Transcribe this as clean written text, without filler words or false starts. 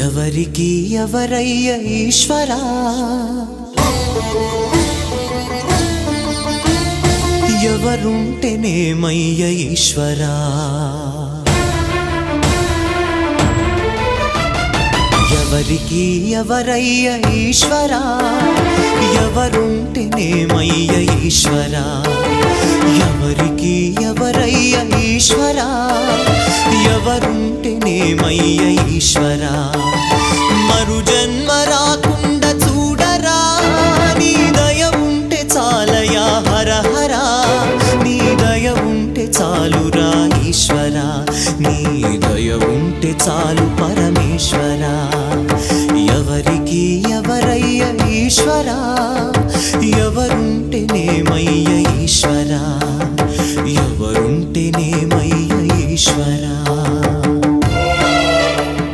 ఎవరికి ఎవరయ్య ఈశ్వరా, ఎవరుంటేనేమయ్య ఈశ్వరా, ఎవరికి ఎవరయ్య ఈశ్వరా, ఎవరుంటేనేమయ్య ఈశ్వరా, ఎవరికి ఎవరయ్య ఈశ్వరా, ఎవరుంటేనేమయ్య ఈశ్వరా. మరు జన్మ రాకుండా చూడరా, నీ దయ ఉంటే చాలయా హర హరా, నీ దయ ఉంటే చాలురా ఈశ్వరా, నీ దయ ఉంటే చాలు పరమేశ్వరా. ఎవరికి ఎవరయ్య ఈశ్వరా, ఎవరుంటేనేమయ్య ఈశ్వరా, ఎవరుంటేనేమయ్య ఈశ్వరా.